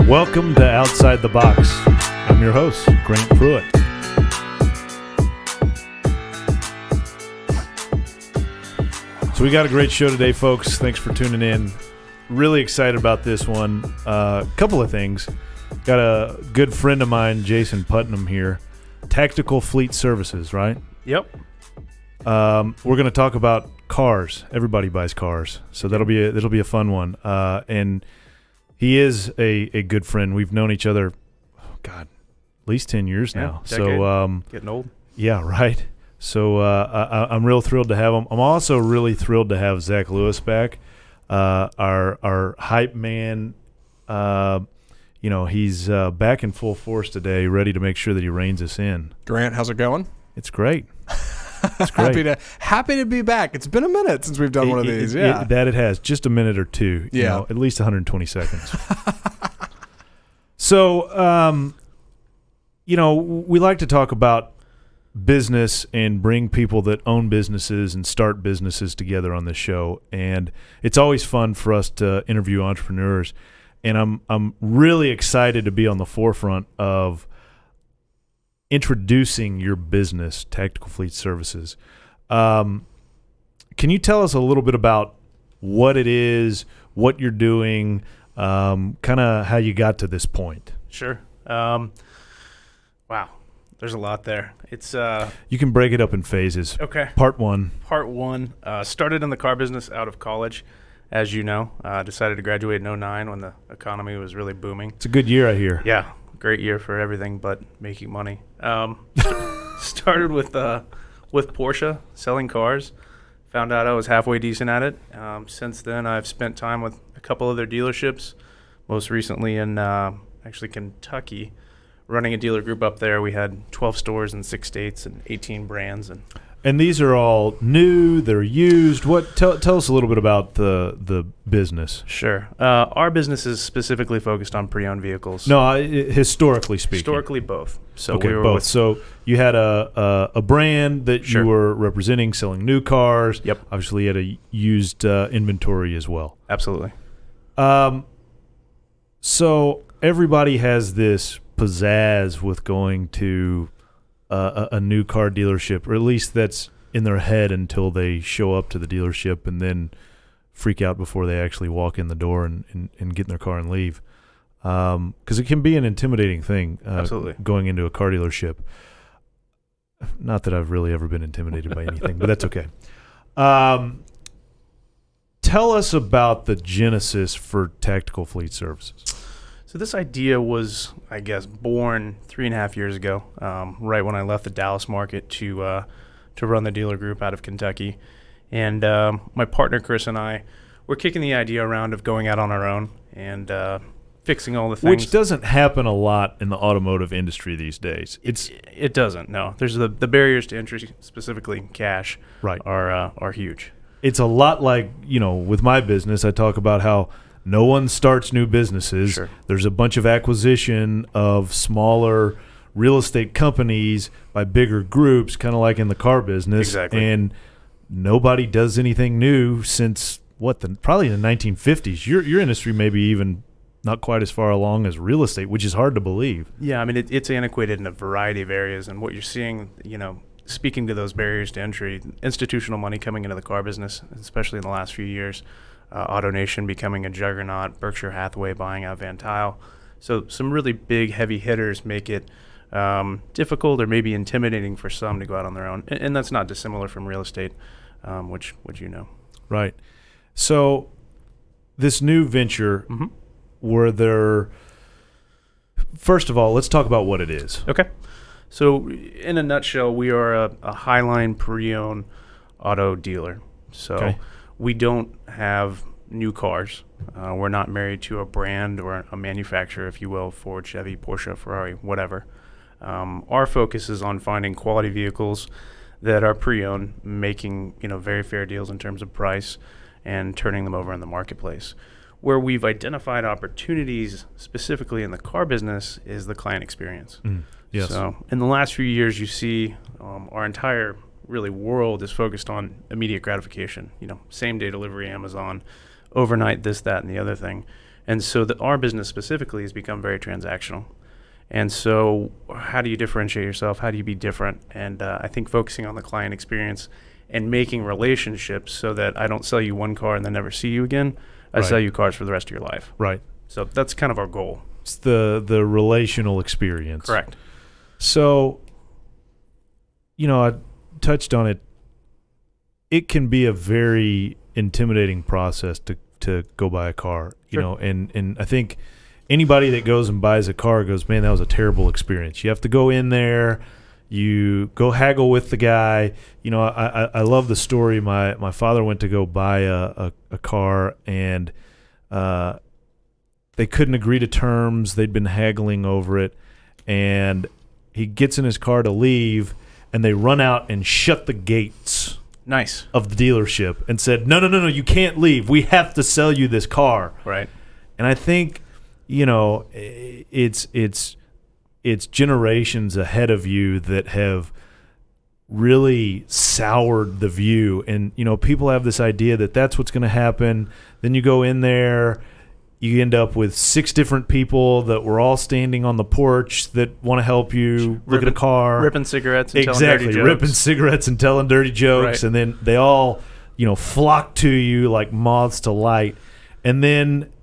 Welcome to Outside the Box. I'm your host, Grant Pruitt. So we got a great show today, folks. Thanks for tuning in. Really excited about this one. Couple of things. Got a good friend of mine, Jason Putnam here. Tactical Fleet Services, right? Yep. We're going to talk about cars. Everybody buys cars, so that'll be a fun one. And he is a good friend. We've known each other, at least 10 years now. Decade. So Getting old. Yeah, right. So I'm real thrilled to have him. I'm also really thrilled to have Zach Lewis back, our hype man. He's back in full force today, ready to make sure that he reins us in. Grant, how's it going? It's great. It's great. happy to be back. It's been a minute since we've done one of these. It has. Just a minute or two. At least 120 seconds. So, we like to talk about business and bring people that own businesses and start businesses together on this show. And it's always fun for us to interview entrepreneurs. And I'm really excited to be on the forefront of introducing your business, Tactical Fleet Services. Can you tell us a little bit about what it is, what you're doing, kind of how you got to this point? Sure. Wow. There's a lot there. It's you can break it up in phases. Okay. Part one. Started in the car business out of college, as you know. Decided to graduate in 2009 when the economy was really booming. It's a good year, I hear. Yeah. Great year for everything but making money. Started with Porsche, selling cars. Found out I was halfway decent at it. Since then, I've spent time with a couple other dealerships, most recently in actually Kentucky, running a dealer group up there. We had 12 stores in 6 states and 18 brands. And these are all new, they're used. Tell us a little bit about the business. Sure. Our business is specifically focused on pre-owned vehicles. No, historically speaking. Historically, both. So okay, both. So you had a brand that Sure. you were representing, selling new cars. Yep. Obviously, you had a used inventory as well. Absolutely. So everybody has this pizzazz with going to a new car dealership, or at least that's in their head until they show up to the dealership and then freak out before they actually walk in the door and get in their car and leave. Because it can be an intimidating thing. Absolutely. Going into a car dealership. Not that I've really ever been intimidated by anything, but that's okay. Tell us about the genesis for Tactical Fleet Services. So this idea was, I guess, born 3.5 years ago, right when I left the Dallas market to run the dealer group out of Kentucky. And my partner, Chris, and I were kicking the idea around of going out on our own and fixing all the things. Which doesn't happen a lot in the automotive industry these days. It doesn't, no. There's the barriers to entry, specifically cash, right, are huge. It's a lot like, with my business, I talk about how no one starts new businesses. Sure. There's a bunch of acquisition of smaller real estate companies by bigger groups, kind of like in the car business. Exactly. And nobody does anything new since, probably in the 1950s. Your industry may be even not quite as far along as real estate, which is hard to believe. Yeah, I mean, it's antiquated in a variety of areas. And what you're seeing, speaking to those barriers to entry, institutional money coming into the car business, especially in the last few years, AutoNation becoming a juggernaut, Berkshire Hathaway buying out Van Tile. So some really big, heavy hitters make it difficult or maybe intimidating for some to go out on their own. And that's not dissimilar from real estate, which you know. Right. So this new venture, first of all, let's talk about what it is. Okay. So in a nutshell, we are a Highline pre-owned auto dealer. So we don't have new cars. We're not married to a brand or a manufacturer, if you will, Ford, Chevy, Porsche, Ferrari, whatever. Our focus is on finding quality vehicles that are pre-owned, making very fair deals in terms of price, and turning them over in the marketplace. Where we've identified opportunities specifically in the car business is the client experience. Yes. So in the last few years, you see our entire really world is focused on immediate gratification. Same day delivery, Amazon, overnight, this, that, and the other thing. And so our business specifically has become very transactional. And so how do you differentiate yourself? How do you be different? And I think focusing on the client experience and making relationships so that I don't sell you one car and then never see you again. I sell you cars for the rest of your life. Right. So that's kind of our goal. It's the relational experience. Correct. So, I touched on it. It can be a very intimidating process to go buy a car, Sure. and I think anybody that goes and buys a car goes, man, that was a terrible experience. You have to go in there, you go haggle with the guy. I love the story. My father went to go buy a car, and they couldn't agree to terms. They'd been haggling over it, and he gets in his car to leave, and they run out and shut the gates. Nice. Of the dealership and said, no, you can't leave. We have to sell you this car. Right. And I think, it's generations ahead of you that have really soured the view. And, people have this idea that that's what's going to happen. Then you go in there, you end up with 6 different people that were all standing on the porch that want to help you look at a car. Ripping cigarettes and telling dirty jokes. Ripping cigarettes and telling dirty jokes. Right. And then they all, flock to you like moths to light. And then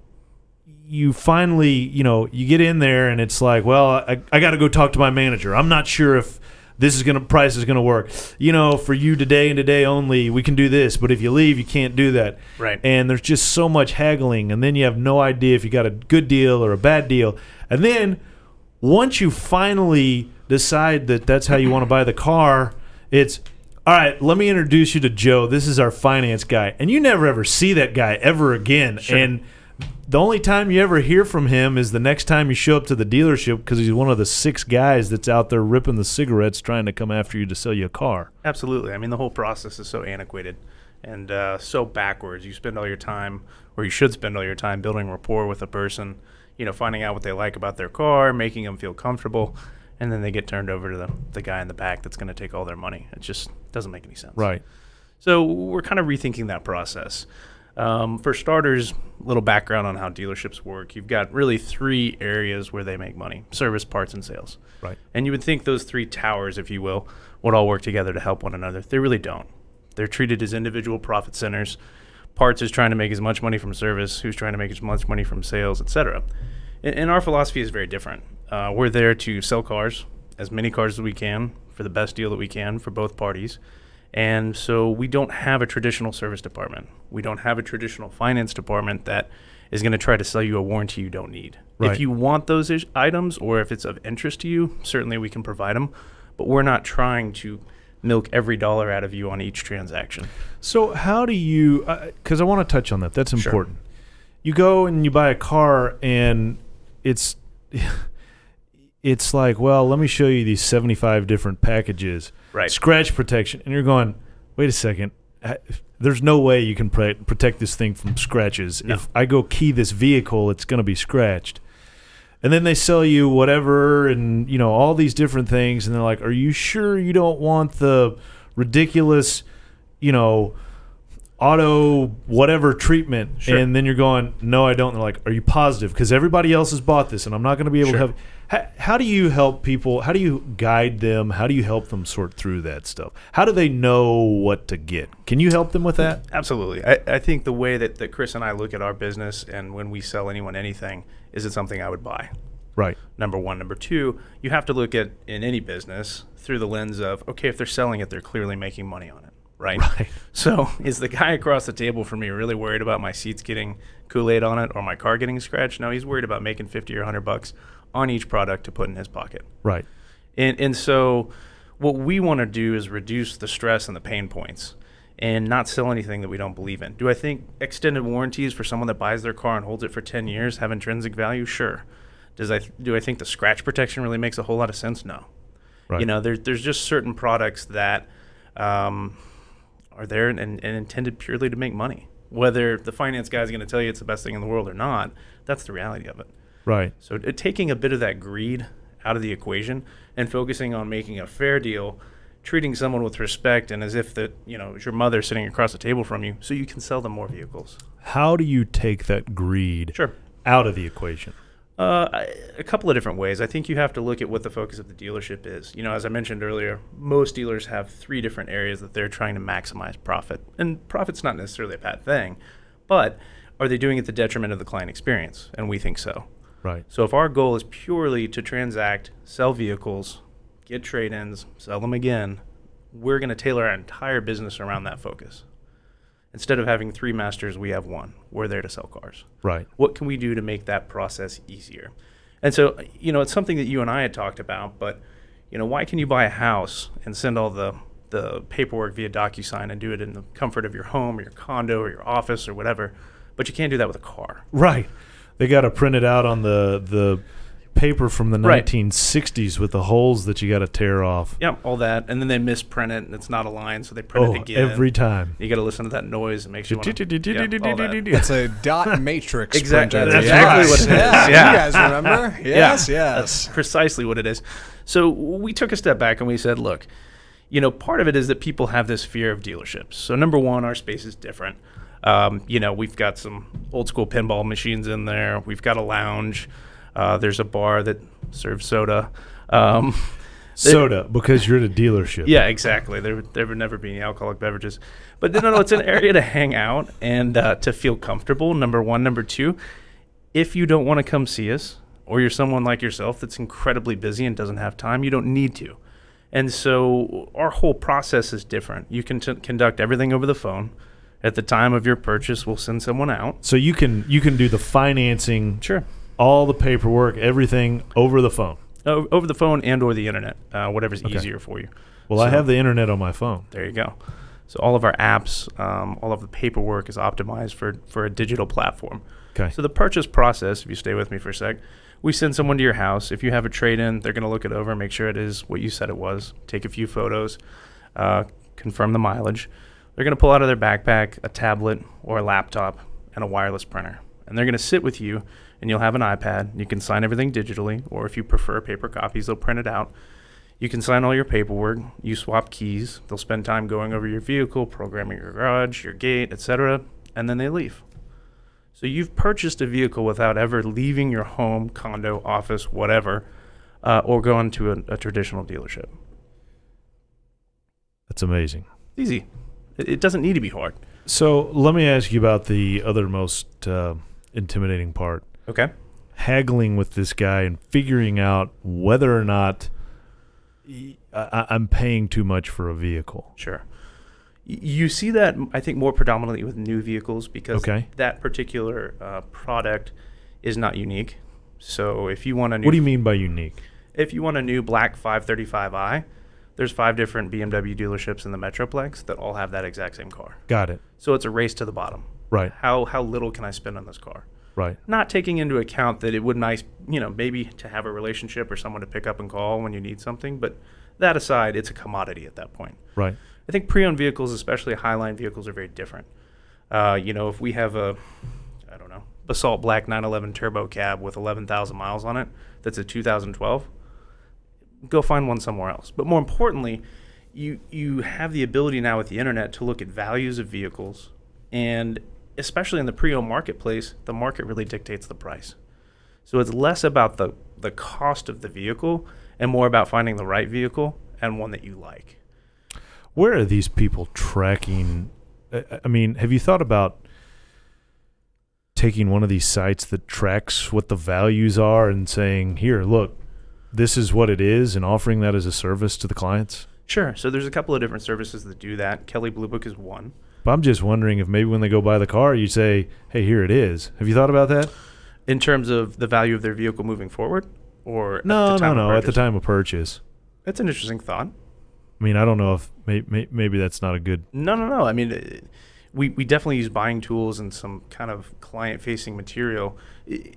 you finally, you get in there and it's like, well, I got to go talk to my manager. I'm not sure if this price is going to work. For you today and today only, we can do this. But if you leave, you can't do that. Right. And there's just so much haggling. And then you have no idea if you got a good deal or a bad deal. And then once you finally decide that that's how you want to buy the car, it's, all right, let me introduce you to Joe. This is our finance guy. And you never ever see that guy ever again. Sure. And the only time you ever hear from him is the next time you show up to the dealership because he's one of the 6 guys that's out there ripping the cigarettes trying to come after you to sell you a car. Absolutely. I mean, the whole process is so antiquated and so backwards. You spend all your time, or you should spend all your time, building rapport with a person, finding out what they like about their car, making them feel comfortable, and then they get turned over to the guy in the back that's going to take all their money. It just doesn't make any sense. Right. So we're kind of rethinking that process. For starters, a little background on how dealerships work. You've got really 3 areas where they make money: service, parts, and sales. Right. And you would think those 3 towers, if you will, would all work together to help one another. They really don't. They're treated as individual profit centers. Parts is trying to make as much money from service, who's trying to make as much money from sales, etc. And our philosophy is very different. We're there to sell cars, as many cars as we can, for the best deal that we can for both parties. And so we don't have a traditional service department. We don't have a traditional finance department that is going to try to sell you a warranty you don't need. Right. If you want those items, or if it's of interest to you, certainly we can provide them. But we're not trying to milk every dollar out of you on each transaction. So how do you, because I want to touch on that. That's important. Sure. You go and you buy a car and it's like, well, let me show you these 75 different packages. Right. Scratch protection. And you're going, wait a second. There's no way you can protect this thing from scratches. No. If I go key this vehicle, it's going to be scratched. And then they sell you whatever and, all these different things. And they're like, are you sure you don't want the ridiculous, auto whatever treatment? Sure. And then you're going, no, I don't. And they're like, are you positive? Because everybody else has bought this and I'm not going to be able to have. How do you help people? How do you guide them? How do you help them sort through that stuff? How do they know what to get? Can you help them with that? Absolutely. I think the way that Chris and I look at our business and when we sell anyone anything, is it something I would buy? Right. Number one. Number two, you have to look at, in any business, through the lens of, okay, if they're selling it, they're clearly making money on it. Right? So is the guy across the table from me really worried about my seats getting Kool-Aid on it or my car getting scratched? No, he's worried about making $50 or $100 on each product to put in his pocket. Right. And so what we want to do is reduce the stress and the pain points and not sell anything that we don't believe in. Do I think extended warranties for someone that buys their car and holds it for 10 years have intrinsic value? Sure. Do I think the scratch protection really makes a whole lot of sense? No. Right. There's just certain products that are there and intended purely to make money. Whether the finance guy is going to tell you it's the best thing in the world or not, that's the reality of it. Right. So taking a bit of that greed out of the equation and focusing on making a fair deal, treating someone with respect and as if that, it's your mother sitting across the table from you so you can sell them more vehicles. How do you take that greed Sure. out of the equation? A couple of different ways. I think you have to look at what the focus of the dealership is. You know, as I mentioned earlier, most dealers have 3 different areas that they're trying to maximize profit. And profit's not necessarily a bad thing, but are they doing it at the detriment of the client experience? And we think so. Right. So if our goal is purely to transact, sell vehicles, get trade-ins, sell them again, we're going to tailor our entire business around that focus. Instead of having 3 masters, we have 1. We're there to sell cars. Right. What can we do to make that process easier? And so, you know, it's something that you and I had talked about, but, you know, why can you buy a house and send all the paperwork via DocuSign and do it in the comfort of your home or your condo or your office or whatever, but you can't do that with a car? Right. They got to print it out on the paper from the Right. 1960s with the holes that you got to tear off. Yep, all that. And then they misprint it and it's not aligned, so they print it again. Every time. You got to listen to that noise. It makes you want to... It's a dot matrix Exactly. printer. That's exactly what it is. Yeah. Yeah. You guys remember? Yes, That's precisely what it is. So we took a step back and we said, look, you know, part of it is that people have this fear of dealerships. So number one, our space is different. You know, we've got some old school pinball machines in there. We've got a lounge. There's a bar that serves soda. Soda, because you're at a dealership. Yeah, exactly. There would never be any alcoholic beverages. But no, it's an area to hang out and to feel comfortable, number one. Number two, if you don't want to come see us, or you're someone like yourself that's incredibly busy and doesn't have time, you don't need to. And so our whole process is different. You can conduct everything over the phone. At the time of your purchase, we'll send someone out. So you can do the financing, Sure. all the paperwork, everything over the phone. Over the phone and or the internet, whatever's easier for you. Well, I have the internet on my phone. There you go. So all of our apps, all of the paperwork is optimized for a digital platform. Okay. So the purchase process, if you stay with me for a sec, we send someone to your house. If you have a trade-in, they're going to look it over, make sure it is what you said it was, take a few photos, confirm the mileage. They're going to pull out of their backpack a tablet or a laptop and a wireless printer. And they're going to sit with you, and you'll have an iPad. You can sign everything digitally, or if you prefer paper copies, they'll print it out. You can sign all your paperwork. You swap keys. They'll spend time going over your vehicle, programming your garage, your gate, etc., and then they leave. So you've purchased a vehicle without ever leaving your home, condo, office, whatever, or going to a traditional dealership. That's amazing. Easy. It doesn't need to be hard. So let me ask you about the other most intimidating part. Okay. Haggling with this guy and figuring out whether or not I'm paying too much for a vehicle. Sure. You see that, I think, more predominantly with new vehicles because that particular product is not unique. So if you want a new... What do you mean by unique? If you want a new black 535i, there's 5 different BMW dealerships in the Metroplex that all have that exact same car. Got it. So it's a race to the bottom. Right. How little can I spend on this car? Right. Not taking into account that it would nice, you know, maybe to have a relationship or someone to pick up and call when you need something. But that aside, it's a commodity at that point. Right. I think pre-owned vehicles, especially Highline vehicles, are very different. You know, if we have a, I don't know, Basalt Black 911 Turbo Cab with 11,000 miles on it, that's a 2012, go find one somewhere else. But more importantly, you have the ability now with the internet to look at values of vehicles, and especially in the pre-owned marketplace, the market really dictates the price. So it's less about the cost of the vehicle and more about finding the right vehicle and one that you like. Where are these people tracking? I mean, have you thought about taking one of these sites that tracks what the values are and saying, here, look, this is what it is, and offering that as a service to the clients? Sure. So there's a couple of different services that do that. Kelley Blue Book is one. But I'm just wondering if maybe when they go buy the car, you say, hey, here it is. Have you thought about that? In terms of the value of their vehicle moving forward? Or No, at the time of purchase. That's an interesting thought. I mean, I don't know if maybe that's not a good... No. I mean, we definitely use buying tools and some kind of client-facing material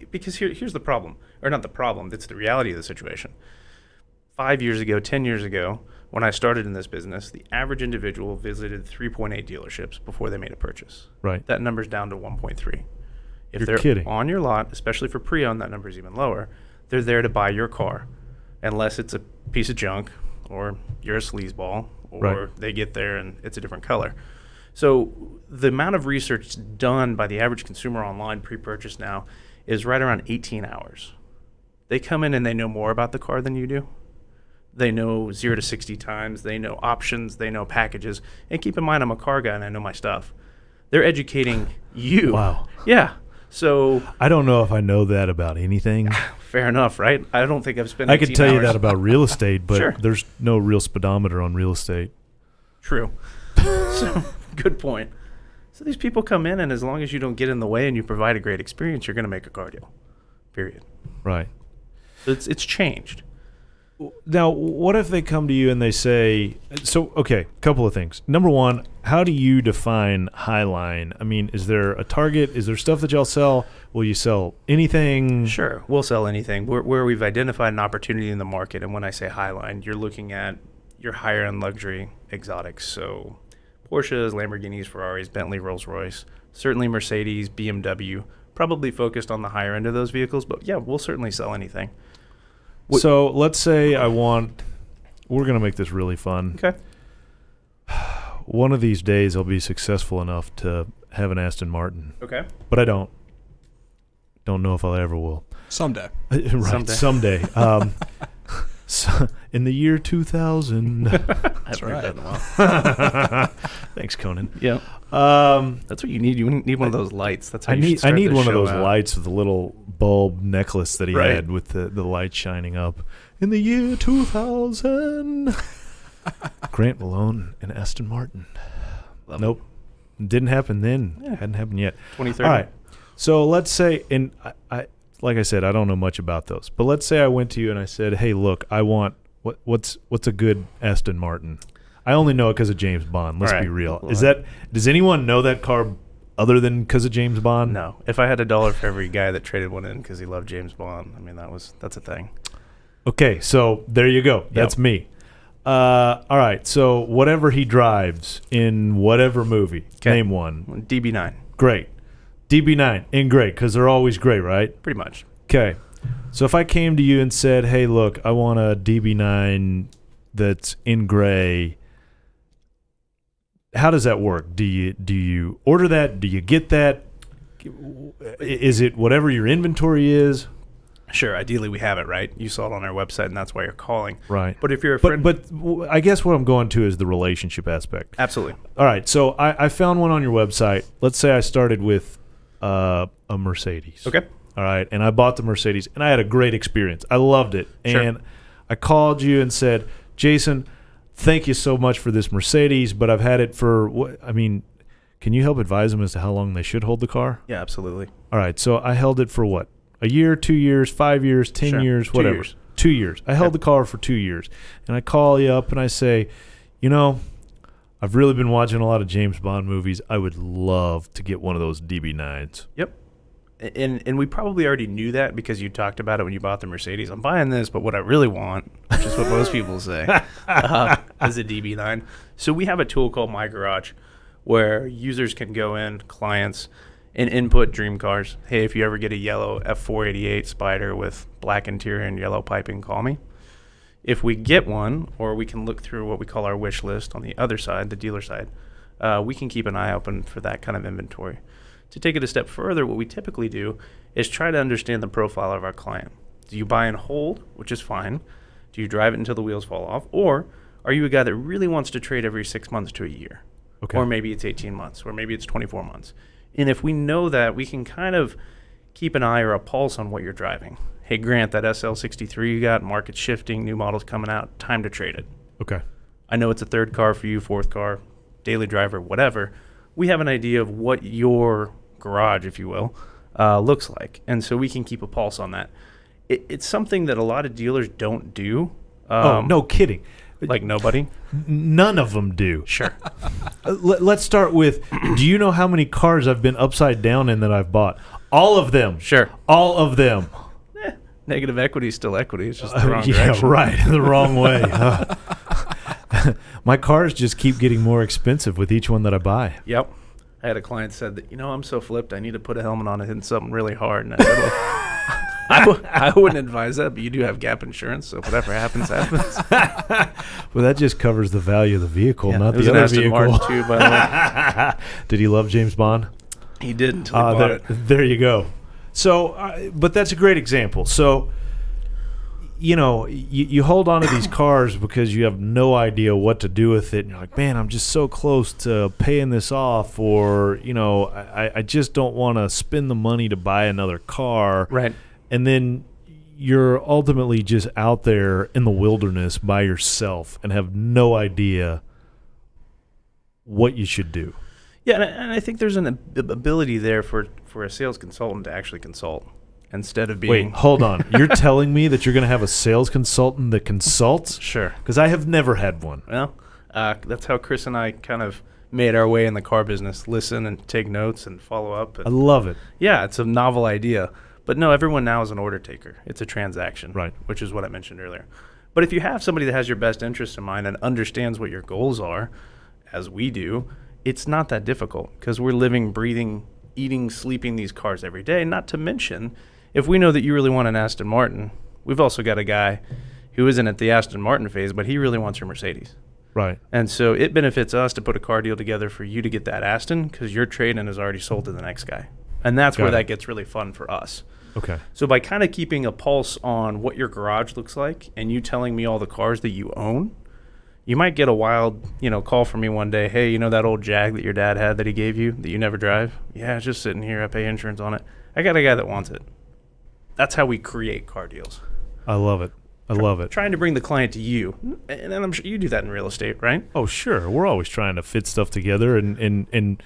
because here's the problem. Or not the problem, it's the reality of the situation. 5 years ago, 10 years ago, when I started in this business, the average individual visited 3.8 dealerships before they made a purchase. Right. That number's down to 1.3. If You're they're kidding. on your lot, especially for pre-owned, that number's even lower. They're there to buy your car, unless it's a piece of junk, or you're a sleazeball, or they get there and it's a different color. So the amount of research done by the average consumer online pre-purchase now is right around 18 hours. They come in and they know more about the car than you do. They know 0 to 60 times. They know options. They know packages. And keep in mind, I'm a car guy and I know my stuff. They're educating you. Wow. Yeah. So I don't know if I know that about anything. fair enough, right? I don't think I've spent 18 I could tell you hours. that about real estate, but Sure. there's no real speedometer on real estate. True. So, good point. So these people come in, and as long as you don't get in the way and you provide a great experience, you're going to make a car deal. Period. Right. So it's changed. Now, what if they come to you and they say, so, okay, couple of things. Number one, how do you define Highline? I mean, is there a target? Is there stuff that y'all sell? Will you sell anything? Sure, we'll sell anything. Where we've identified an opportunity in the market, and when I say Highline, you're looking at your higher-end luxury exotics. So Porsches, Lamborghinis, Ferraris, Bentley, Rolls-Royce, certainly Mercedes, BMW, probably focused on the higher end of those vehicles. But, yeah, we'll certainly sell anything. So let's say we're going to make this really fun. Okay. One of these days I'll be successful enough to have an Aston Martin. Okay. But I don't. Don't know if I ever will. Someday. Right, someday. So in the year 2000. That's right. That in a while. Thanks, Conan. Yeah. That's what you need. You need one of those lights. That's how I you should need start the one of show those out. lights with the little bulb necklace that he Right. had with the light shining up. In the year 2000. Grant Malone and Aston Martin. Love Nope. Didn't happen then. Yeah. Hadn't happened yet. 2030. All right. So let's say, and I like I said, I don't know much about those, but let's say I went to you and I said, "Hey, look, I want what's a good Aston Martin?" I only know it because of James Bond. Let's All right. be real. Well, Does anyone know that car other than because of James Bond? No. If I had $1 for every guy that traded one in because he loved James Bond, I mean that's a thing. Okay, so there you go. That's me. All right. So whatever he drives in whatever movie, name one. DB9, Great. DB9 in great because they're always great, right? pretty much. Okay. So if I came to you and said, "Hey, look, I want a DB9 that's in gray," how does that work? Do you order that? Do you get that? Is it whatever your inventory is? Sure. Ideally, we have it, right? You saw it on our website, and that's why you're calling. Right. But if you're a friend, But I guess what I'm going to is the relationship aspect. absolutely. All right. So I found one on your website. Let's say I started with a Mercedes. Okay. All right. And I bought the Mercedes, and I had a great experience. I loved it. Sure. And I called you and said, "Jason, thank you so much for this Mercedes, but I've had it for can you help advise them as to how long they should hold the car?" Yeah, absolutely. All right. So I held it for what? A year, 2 years, 5 years, 10 Sure. years, 2 whatever. years. 2 years. I held Okay. the car for 2 years. And I call you up and I say, I've really been watching a lot of James Bond movies. I would love to get one of those DB9s. Yep. And we probably already knew that because you talked about it when you bought the Mercedes. I'm buying this, but what I really want, which is what most people say, is a DB9. So we have a tool called My Garage where users can go in, clients, and input dream cars. Hey, if you ever get a yellow F488 Spider with black interior and yellow piping, call me. If we get one, or we can look through what we call our wish list on the other side, the dealer side, we can keep an eye open for that kind of inventory. To take it a step further, what we typically do is try to understand the profile of our client. Do you buy and hold, which is fine? Do you drive it until the wheels fall off? Or are you a guy that really wants to trade every 6 months to a year? Okay. Or maybe it's 18 months, or maybe it's 24 months. And if we know that, we can kind of keep an eye or a pulse on what you're driving. Hey, Grant, that SL63 you got, market shifting, new models coming out, time to trade it. Okay. I know it's a third car for you, fourth car, daily driver, whatever. We have an idea of what your garage, if you will, looks like. And so we can keep a pulse on that. It's something that a lot of dealers don't do. No kidding. Like nobody? None of them do. Sure. Let's start with, do you know how many cars I've been upside down in that I've bought? All of them. Sure. All of them. Negative equity is still equity. It's just the wrong Yeah, direction. right. The wrong way. My cars just keep getting more expensive with each one that I buy. Yep. I had a client said that, I'm so flipped, I need to put a helmet on and hit something really hard. And I said, well, I wouldn't advise that, but you do have gap insurance, so whatever happens, happens. Well, that just covers the value of the vehicle, Yeah, not it was the an other Aston vehicle. Martin too, by the way. Did he love James Bond? He did until he bought it. There you go. So, but that's a great example. So, you hold on to these cars because you have no idea what to do with it. And you're like, man, I'm just so close to paying this off. Or, I just don't want to spend the money to buy another car. Right. And then you're ultimately just out there in the wilderness by yourself and have no idea what you should do. Yeah, and I think there's an ability there for a sales consultant to actually consult. Instead of being... Wait, hold on. You're telling me that you're going to have a sales consultant that consults? Sure. Because I have never had one. Well, that's how Chris and I kind of made our way in the car business. Listen and take notes and follow up. And I love it. yeah, it's a novel idea. But no, everyone now is an order taker. It's a transaction. Right. Which is what I mentioned earlier. But if you have somebody that has your best interest in mind and understands what your goals are, as we do, it's not that difficult because we're living, breathing, eating, sleeping these cars every day. Not to mention... if we know that you really want an Aston Martin, we've also got a guy who isn't at the Aston Martin phase, but he really wants your Mercedes. Right. And so it benefits us to put a car deal together for you to get that Aston because your trade-in is already sold to the next guy. And that's where that gets really fun for us. Okay. So by kind of keeping a pulse on what your garage looks like and you telling me all the cars that you own, you might get a wild, call from me one day. Hey, that old Jag that your dad had that he gave you that you never drive? Yeah, it's just sitting here. I pay insurance on it. I got a guy that wants it. That's how we create car deals. I love it. I love it. Trying to bring the client to you. And I'm sure you do that in real estate, right? Oh, sure. We're always trying to fit stuff together. And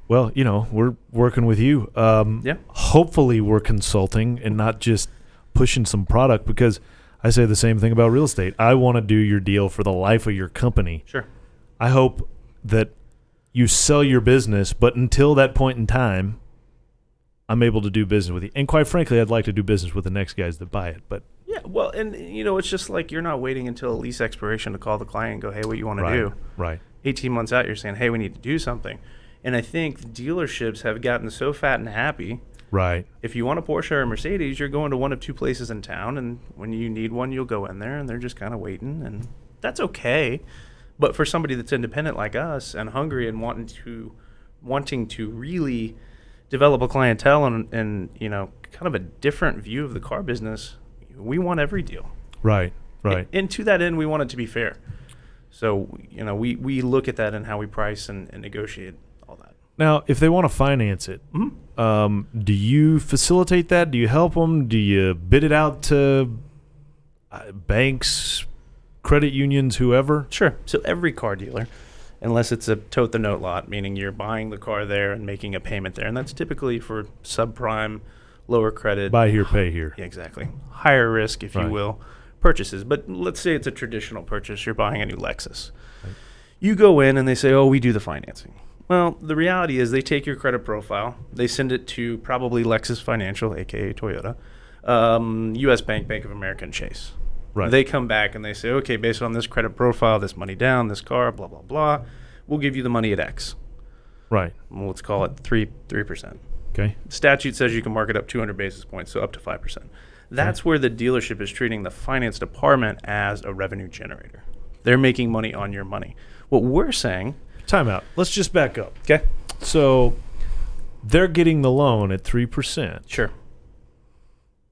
well, we're working with you. Yeah. Hopefully we're consulting and not just pushing some product because I say the same thing about real estate. I want to do your deal for the life of your company. Sure. I hope that you sell your business, but until that point in time, I'm able to do business with you. And quite frankly, I'd like to do business with the next guys that buy it. But yeah, well, and it's just like you're not waiting until lease expiration to call the client and go, hey, what you want to do? Right. 18 months out, you're saying, hey, we need to do something. And I think dealerships have gotten so fat and happy. Right. If you want a Porsche or a Mercedes, you're going to one of two places in town. And when you need one, you'll go in there and they're just kind of waiting. And that's okay. But for somebody that's independent like us and hungry and wanting to really develop a clientele and kind of a different view of the car business, we want every deal. Right. And to that end, we want it to be fair. So, we look at that and how we price and negotiate all that. Now, if they want to finance it, do you facilitate that? Do you help them? Do you bid it out to banks, credit unions, whoever? Sure. So every car dealer, unless it's a tote the note lot, meaning you're buying the car there and making a payment there. And that's typically for subprime, lower credit. Buy here, pay here. Yeah, exactly. Higher risk, if you will, purchases. But let's say it's a traditional purchase. You're buying a new Lexus. Right. You go in and they say, oh, we do the financing. Well, the reality is they take your credit profile. They send it to probably Lexus Financial, a.k.a. Toyota, U.S. Bank, Bank of America, and Chase. Right. They come back and they say, okay, based on this credit profile, this money down, this car, blah, blah, blah, we'll give you the money at X. Right. Well, let's call it 3%. Okay. Statute says you can mark it up 200 basis points, so up to 5%. That's where the dealership is treating the finance department as a revenue generator. They're making money on your money. What we're saying... Time out. Let's just back up. Okay. So they're getting the loan at 3%. Sure.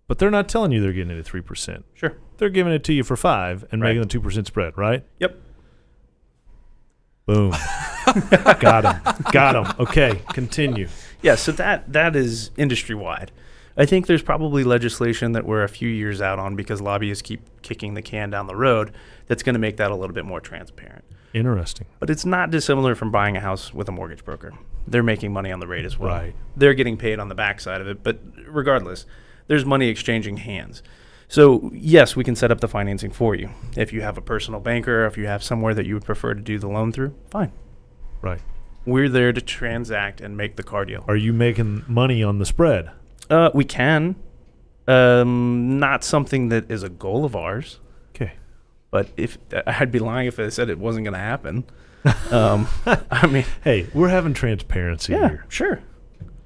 But they're not telling you they're getting it at 3%. Sure. They're giving it to you for 5% and making the 2% spread, right? Yep. Boom. Got him. Okay, continue. Yeah, so that is industry-wide. I think there's probably legislation that we're a few years out on because lobbyists keep kicking the can down the road that's going to make that a little bit more transparent. Interesting. But it's not dissimilar from buying a house with a mortgage broker. They're making money on the rate as well. Right. They're getting paid on the backside of it, but regardless, there's money exchanging hands. So, yes, we can set up the financing for you. If you have a personal banker, if you have somewhere that you would prefer to do the loan through, fine. Right. We're there to transact and make the car deal. Are you making money on the spread? We can. Not something that is a goal of ours. Okay. But if I'd be lying if I said it wasn't going to happen. I mean, hey, we're having transparency here. Sure.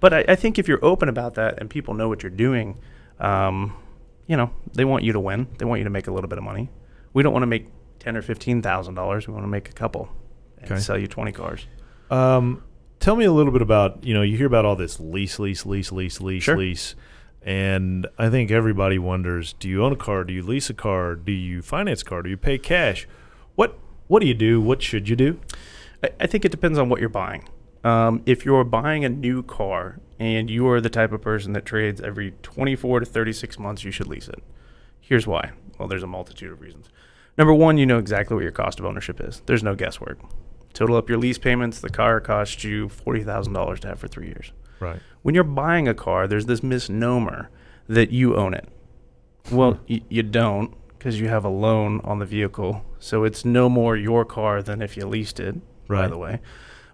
But I think if you're open about that and people know what you're doing, they want you to win. They want you to make a little bit of money. We don't want to make $10,000 or $15,000. We want to make a couple and sell you 20 cars. tell me a little bit about, you hear about all this lease, Sure. lease. And I think everybody wonders, do you own a car? Do you lease a car? Do you finance a car? Do you pay cash? What do you do? What should you do? I think it depends on what you're buying. If you're buying a new car and you are the type of person that trades every 24 to 36 months, you should lease it. Here's why. Well, there's a multitude of reasons. Number one, you know exactly what your cost of ownership is. There's no guesswork. Total up your lease payments, the car costs you $40,000 to have for 3 years. Right. When you're buying a car, there's this misnomer that you own it. Well, you don't, because you have a loan on the vehicle. So it's no more your car than if you leased it, by the way.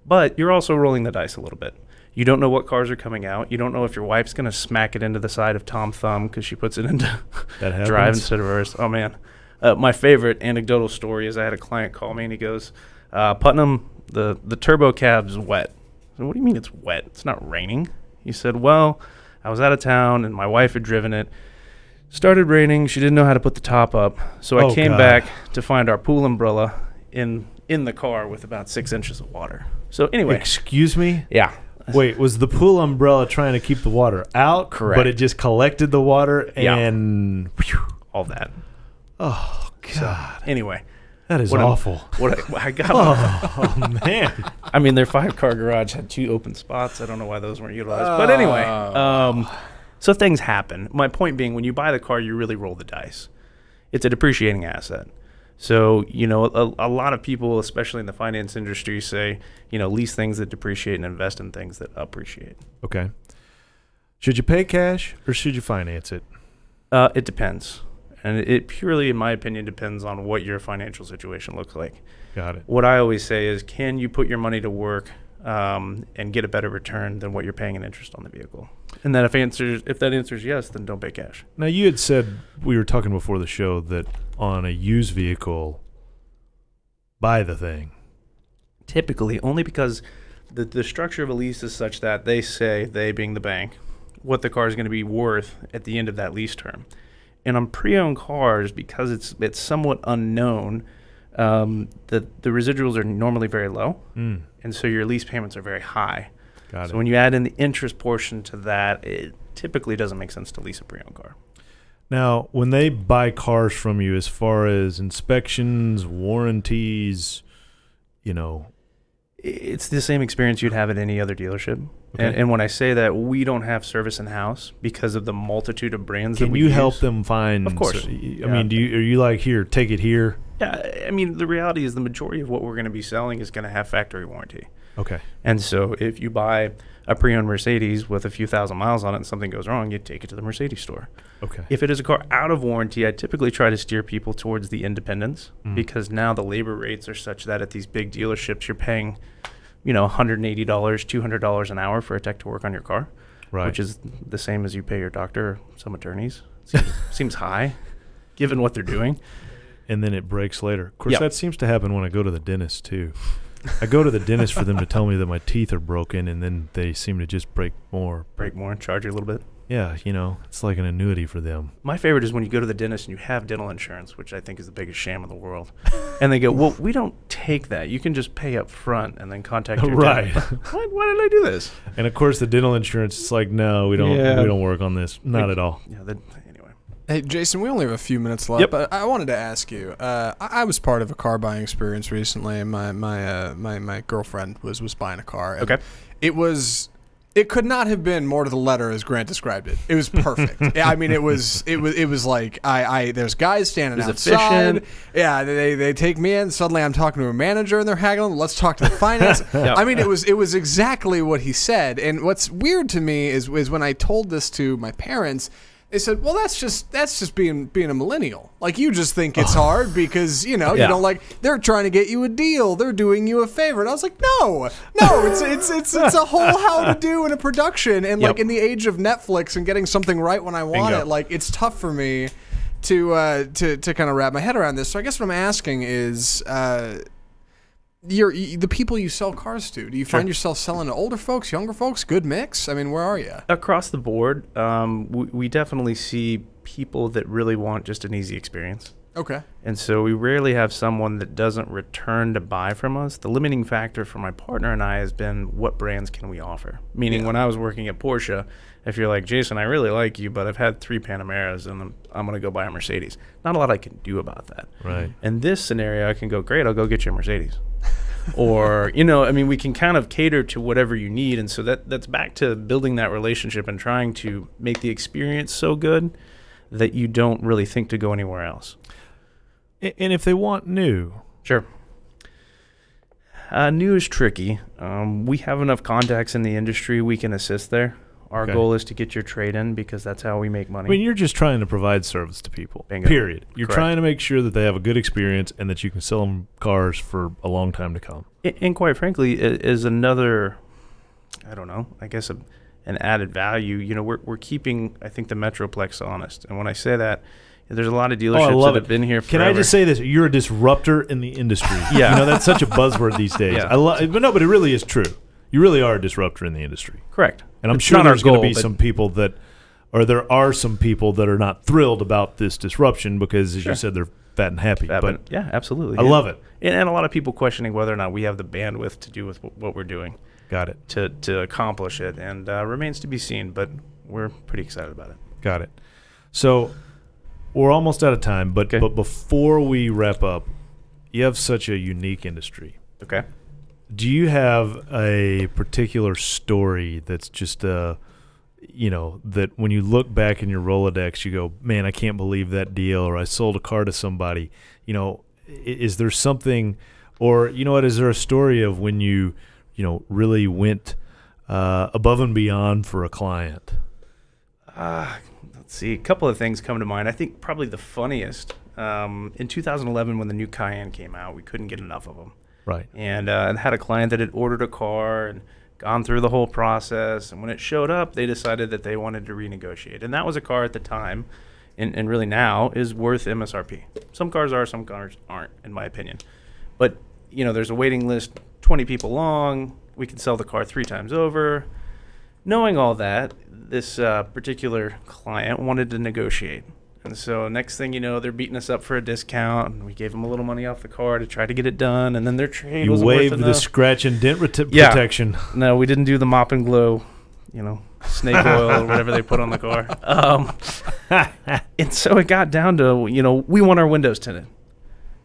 But you're also rolling the dice a little bit. You don't know what cars are coming out. You don't know if your wife's going to smack it into the side of Tom Thumb because she puts it into drive instead of reverse. Oh, man. My favorite anecdotal story is I had a client call me, and he goes, Putnam, the turbo cab's wet. I said, what do you mean it's wet? It's not raining. He said, well, I was out of town, and my wife had driven it. Started raining. She didn't know how to put the top up. So I came back to find our pool umbrella in the car with about 6 inches of water. So anyway. Excuse me? Yeah. Wait, was the pool umbrella trying to keep the water out? Correct. But it just collected the water and all that. Oh, God. So, anyway. That is awful. I got. Oh, man. I mean, their 5-car garage had 2 open spots. I don't know why those weren't utilized. But anyway, so things happen. My point being, when you buy the car, you really roll the dice. It's a depreciating asset. So, a lot of people, especially in the finance industry, say, lease things that depreciate and invest in things that appreciate. Okay. Should you pay cash or should you finance it? It depends. And it purely, in my opinion, depends on what your financial situation looks like. Got it. What I always say is, can you put your money to work and get a better return than what you're paying in interest on the vehicle? And then if that answers yes, then don't pay cash. Now, you had said, we were talking before the show, that on a used vehicle, buy the thing. Typically, only because the structure of a lease is such that they say, they being the bank, what the car is going to be worth at the end of that lease term. And on pre-owned cars, because it's somewhat unknown, the residuals are normally very low, and so your lease payments are very high. Got it. So when you add in the interest portion to that, it typically doesn't make sense to lease a pre-owned car. Now, when they buy cars from you, as far as inspections, warranties, it's the same experience you'd have at any other dealership. Okay. And when I say that, we don't have service in-house because of the multitude of brands that we use. Can you help them find? Of course. I mean, are you like, here, take it here? Yeah, I mean, the reality is the majority of what we're going to be selling is going to have factory warranty. Okay. And so if you buy a pre-owned Mercedes with a few thousand miles on it and something goes wrong, you take it to the Mercedes store. Okay. If it is a car out of warranty, I typically try to steer people towards the independents because now the labor rates are such that at these big dealerships, you're paying $180, $200 an hour for a tech to work on your car, right? Which is the same as you pay your doctor or some attorneys. Seems high, given what they're doing. And then it breaks later. Of course, that seems to happen when I go to the dentist, too. I go to the dentist for them to tell me that my teeth are broken, and then they seem to just break more. Break more and charge you a little bit? Yeah, it's like an annuity for them. My favorite is when you go to the dentist and you have dental insurance, which I think is the biggest sham in the world. And they go, well, we don't take that. You can just pay up front and then contact your dentist. Why did I do this? And, of course, the dental insurance, it's like, no, we don't work on this. Not at all. Yeah, anyway. Hey, Jason, we only have a few minutes left, but I wanted to ask you. I was part of a car buying experience recently, and my girlfriend was buying a car. And it could not have been more to the letter as Grant described it. It was perfect. I mean, it was like there's guys standing outside. Efficient. Yeah, they take me in. Suddenly, I'm talking to a manager, and they're haggling. Let's talk to the finance. I mean, it was exactly what he said. And what's weird to me is when I told this to my parents. They said, well, that's just being a millennial. Like, you just think it's hard because, you don't like, they're trying to get you a deal. They're doing you a favor. And I was like, no, it's a whole how to do in a production. And like in the age of Netflix and getting something right when I want it, like it's tough for me to kind of wrap my head around this. So I guess what I'm asking is, the people you sell cars to, do you find yourself selling to older folks, younger folks, good mix? I mean, where are you? Across the board, we definitely see people that really want just an easy experience. Okay. And so we rarely have someone that doesn't return to buy from us. The limiting factor for my partner and I has been what brands can we offer? Meaning when I was working at Porsche, if you're like, Jason, I really like you, but I've had 3 Panameras and I'm going to go buy a Mercedes. Not a lot I can do about that. Right. In this scenario, I can go, great, I'll go get you a Mercedes. Or, you know, I mean, we can kind of cater to whatever you need. And so that's back to building that relationship and trying to make the experience so good that you don't really think to go anywhere else. And if they want new. Sure. New is tricky. We have enough contacts in the industry we can assist there. Our goal is to get your trade in because that's how we make money. I mean, you're just trying to provide service to people. Bingo. Period. You're Correct. trying to make sure that they have a good experience and that you can sell them cars for a long time to come. And quite frankly, is another, I don't know, I guess an added value. You know, we're keeping, I think, the Metroplex honest. And when I say that, there's a lot of dealerships that have been here forever. Can I just say this? You're a disruptor in the industry. Yeah. You know, that's such a buzzword these days. Yeah. But it really is true. You really are a disruptor in the industry. Correct. And I'm It's sure not our there's going to goal, be but- some people that, or there are some people that are not thrilled about this disruption because, as you said, they're fat and happy. But yeah, absolutely. I love it. And a lot of people questioning whether or not we have the bandwidth to do with what we're doing. Got it. To accomplish it. And remains to be seen, but we're pretty excited about it. Got it. So we're almost out of time, but before we wrap up, you have such a unique industry. Okay. Do you have a particular story that's just you know, that when you look back in your Rolodex, you go, man, I can't believe that deal, or I sold a car to somebody. You know, is there something, or, you know what, is there a story of when you really went above and beyond for a client? Let's see. A couple of things come to mind. I think probably the funniest, in 2011 when the new Cayenne came out, we couldn't get enough of them. Right. And I had a client that had ordered a car and gone through the whole process. And when it showed up, they decided that they wanted to renegotiate. And that was a car at the time, and really now, is worth MSRP. Some cars are, some cars aren't, in my opinion. But, you know, there's a waiting list 20 people long. We can sell the car 3 times over. Knowing all that, this particular client wanted to negotiate. And so next thing you know, they're beating us up for a discount, and we gave them a little money off the car to try to get it done, and then their trade was worth enough. You waived the scratch and dent protection. No, we didn't do the mop and glow, you know, snake oil or whatever they put on the car. And so it got down to, you know, we want our windows tinted.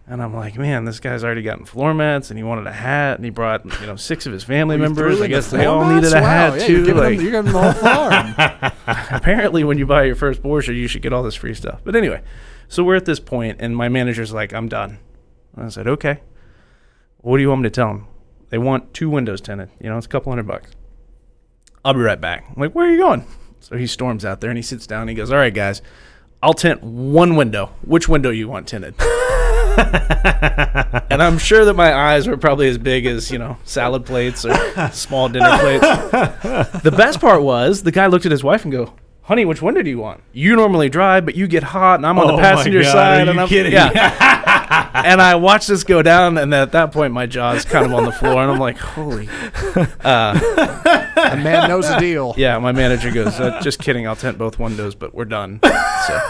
And I'm like, man, this guy's already gotten floor mats, and he wanted a hat, and he brought, you know, 6 of his family members. I guess they all needed a hat, too. You're giving them the whole floor. Apparently, when you buy your first Porsche, you should get all this free stuff. But anyway, so we're at this point, and my manager's like, I'm done. And I said, okay. What do you want me to tell them? They want 2 windows tinted. You know, it's a couple $100. I'll be right back. I'm like, where are you going? So he storms out there, and he sits down, and he goes, all right, guys, I'll tint 1 window. Which window you want tinted? And I'm sure that my eyes were probably as big as, you know, salad plates or small dinner plates. The best part was the guy looked at his wife and go, honey, which window do you want? You normally drive, but you get hot, and I'm on the passenger side. Are you kidding? Yeah. And I watched this go down, and at that point, my jaw's kind of on the floor, and I'm like, holy. A man knows a deal. Yeah, my manager goes, just kidding, I'll tint both windows, but we're done. So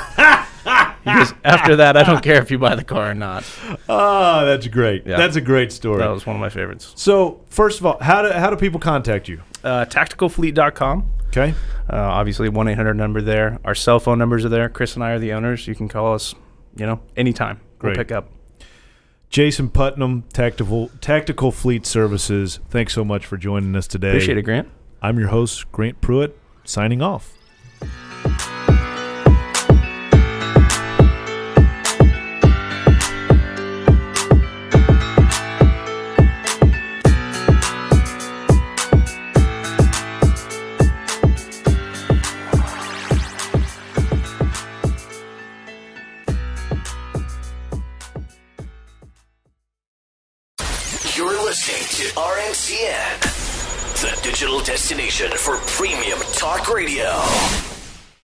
he goes, after that, I don't care if you buy the car or not. Oh, that's great. Yeah. That's a great story. That was one of my favorites. So, first of all, how do people contact you? Tacticalfleet.com. Okay. Obviously, 1-800 number there. Our cell phone numbers are there. Chris and I are the owners. You can call us, you know, anytime. We'll pick up. Jason Putnam, Tactical Fleet Services. Thanks so much for joining us today. Appreciate it, Grant. I'm your host, Grant Pruitt, signing off. You're listening to RNCN, the digital destination for premium talk radio.